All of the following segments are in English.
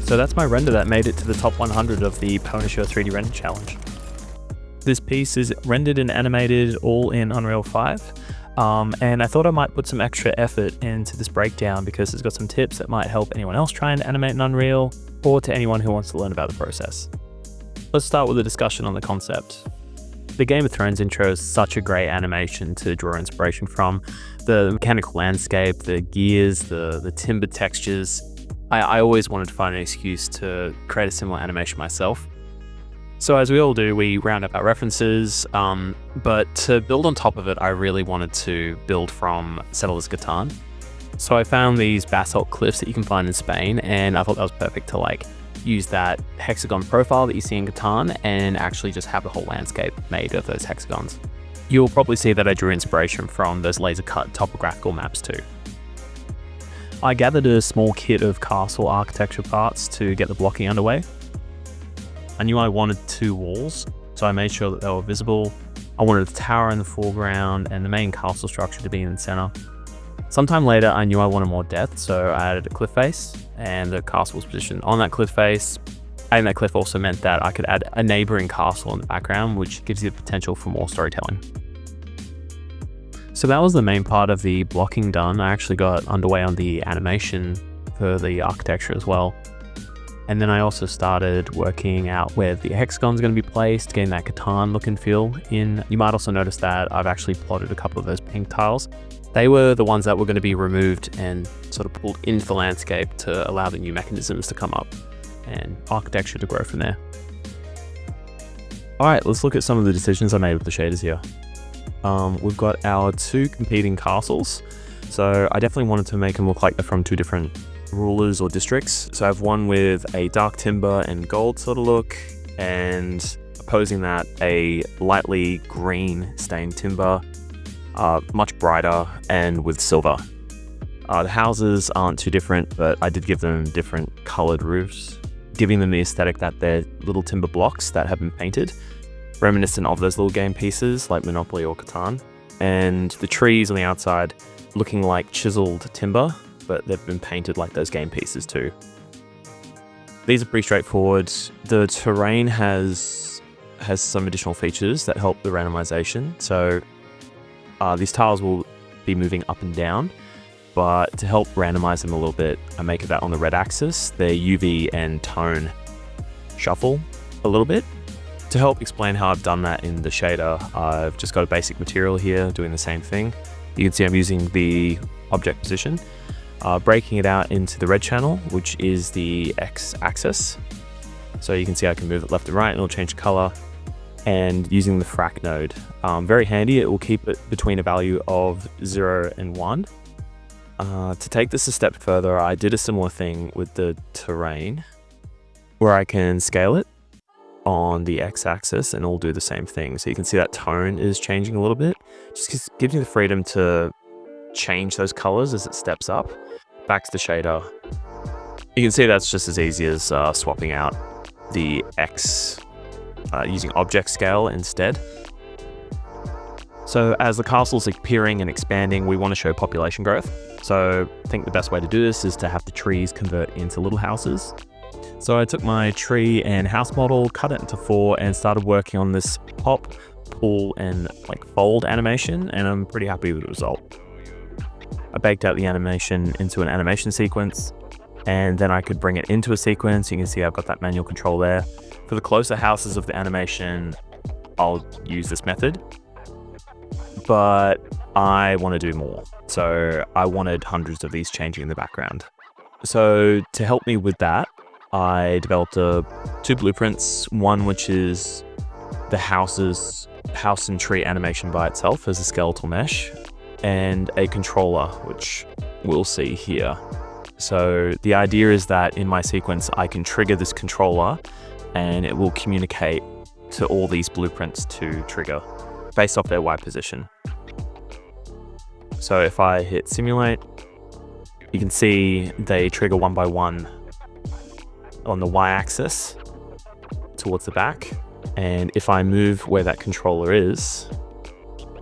So that's my render that made it to the top 100 of the Pwnisher 3D Render Challenge. This piece is rendered and animated all in Unreal 5. And I thought I might put some extra effort into this breakdown because it's got some tips that might help anyone else try and animate in Unreal, or to anyone who wants to learn about the process. Let's start with a discussion on the concept. The Game of Thrones intro is such a great animation to draw inspiration from. The mechanical landscape, the gears, the timber textures. I always wanted to find an excuse to create a similar animation myself. So as we all do, we round up our references, but to build on top of it, I really wanted to build from Settlers Catan. So I found these basalt cliffs that you can find in Spain, and I thought that was perfect to use that hexagon profile that you see in Catan and actually just have the whole landscape made of those hexagons. You'll probably see that I drew inspiration from those laser cut topographical maps too. I gathered a small kit of castle architecture parts to get the blocking underway. I knew I wanted 2 walls, so I made sure that they were visible. I wanted the tower in the foreground and the main castle structure to be in the center. Sometime later, I knew I wanted more depth, so I added a cliff face, and the castle was positioned on that cliff face. Adding that cliff also meant that I could add a neighboring castle in the background, which gives you the potential for more storytelling. So that was the main part of the blocking done. I actually got underway on the animation for the architecture as well. And then I also started working out where the hexagon's going to be placed, getting that Catan look and feel in. You might also notice that I've actually plotted a couple of those pink tiles. They were the ones that were going to be removed and sort of pulled into the landscape to allow the new mechanisms to come up and architecture to grow from there. All right, let's look at some of the decisions I made with the shaders here. We've got our 2 competing castles. So I definitely wanted to make them look like they're from 2 different rulers or districts. So I have one with a dark timber and gold sort of look, and opposing that a lightly green stained timber, much brighter and with silver. The houses aren't too different, but I did give them different colored roofs, giving them the aesthetic that they're little timber blocks that have been painted, reminiscent of those little game pieces like Monopoly or Catan. And the trees on the outside looking like chiseled timber, but they've been painted like those game pieces too. These are pretty straightforward. The terrain has some additional features that help the randomization. So these tiles will be moving up and down, but to help randomize them a little bit, I make that on the red axis, their UV and tone shuffle a little bit. To help explain how I've done that in the shader, I've just got a basic material here doing the same thing. You can see I'm using the object position, breaking it out into the red channel, which is the x-axis. So you can see I can move it left and right and it'll change color. And using the frac node, very handy. It will keep it between a value of 0 and 1. To take this a step further, I did a similar thing with the terrain where I can scale it on the x-axis and it'll do the same thing. So you can see that tone is changing a little bit. Just gives you the freedom to change those colors as it steps up. Back to the shader. You can see that's just as easy as swapping out the X using object scale instead. So as the castle's appearing and expanding, we want to show population growth. So I think the best way to do this is to have the trees convert into little houses. So I took my tree and house model, cut it into 4, and started working on this pop, pull, and fold animation, and I'm pretty happy with the result. I baked out the animation into an animation sequence, and then I could bring it into a sequence. You can see I've got that manual control there. For the closer houses of the animation, I'll use this method, but I want to do more. So I wanted hundreds of these changing in the background. So to help me with that, I developed 2 blueprints, one which is the house and tree animation by itself as a skeletal mesh, and a controller, which we'll see here. So the idea is that in my sequence, I can trigger this controller and it will communicate to all these blueprints to trigger based off their Y position. So if I hit simulate, you can see they trigger one by one on the Y axis towards the back. And if I move where that controller is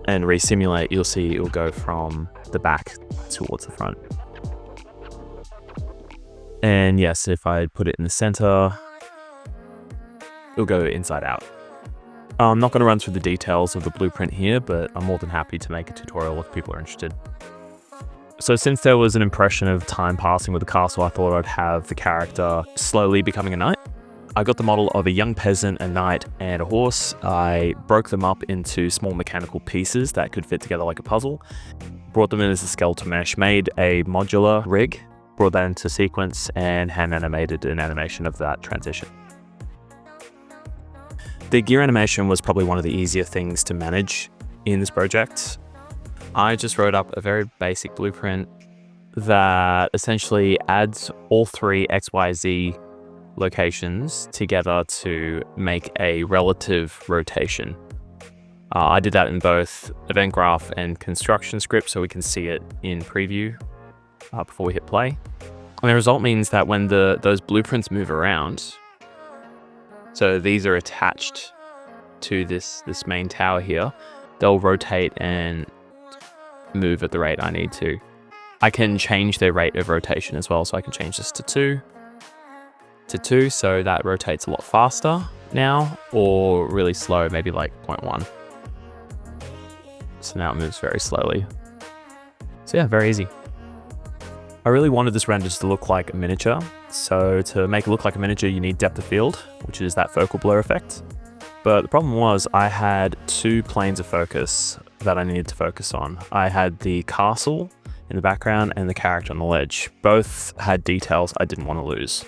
and re-simulate, you'll see it will go from the back towards the front. And yes, if I put it in the center, it'll go inside out. I'm not going to run through the details of the blueprint here, but I'm more than happy to make a tutorial if people are interested. So since there was an impression of time passing with the castle, I thought I'd have the character slowly becoming a knight. I got the model of a young peasant, a knight, and a horse. I broke them up into small mechanical pieces that could fit together like a puzzle, brought them in as a skeletal mesh, made a modular rig, brought that into sequence, and hand animated an animation of that transition. The gear animation was probably one of the easier things to manage in this project. I just wrote up a very basic blueprint that essentially adds all three XYZ locations together to make a relative rotation. I did that in both event graph and construction script so we can see it in preview before we hit play. And the result means that when those blueprints move around, so these are attached to this main tower here, they'll rotate and move at the rate I need to. I can change their rate of rotation as well, so I can change this to 2, so that rotates a lot faster now, or really slow, maybe like 0.1. So now it moves very slowly. So yeah, very easy. I really wanted this render to look like a miniature. So to make it look like a miniature, you need depth of field, which is that focal blur effect. But the problem was I had 2 planes of focus that I needed to focus on. I had the castle in the background and the character on the ledge. Both had details I didn't want to lose.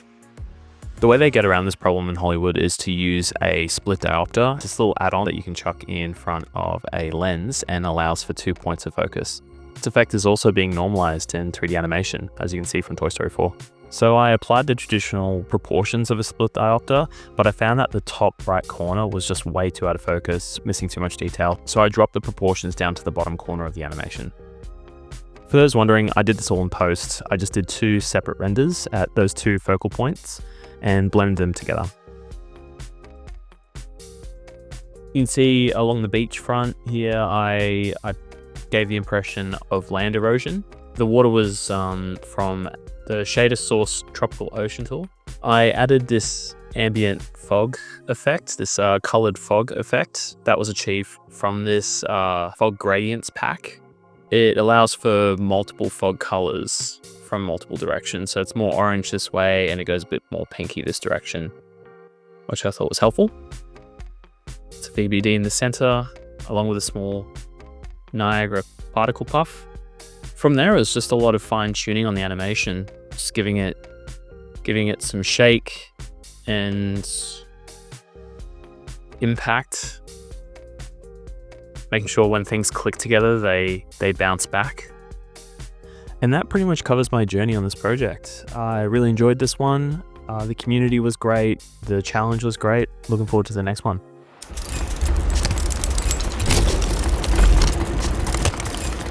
The way they get around this problem in Hollywood is to use a split diopter, this little add-on that you can chuck in front of a lens and allows for 2 points of focus. This effect is also being normalized in 3D animation, as you can see from Toy Story 4. So I applied the traditional proportions of a split diopter, but I found that the top right corner was just way too out of focus, missing too much detail, so I dropped the proportions down to the bottom corner of the animation. For those wondering, I did this all in post. I just did 2 separate renders at those 2 focal points and blended them together. You can see along the beach front here, I gave the impression of land erosion. The water was from the shader source tropical ocean tool. I added this ambient fog effect, this colored fog effect that was achieved from this fog gradients pack. It allows for multiple fog colors from multiple directions. So it's more orange this way and it goes a bit more pinky this direction, which I thought was helpful. It's a VBD in the center, along with a small Niagara particle puff. From there, it was just a lot of fine tuning on the animation, just giving it some shake and impact, making sure when things click together, they bounce back. And that pretty much covers my journey on this project. I really enjoyed this one. The community was great. The challenge was great. Looking forward to the next one.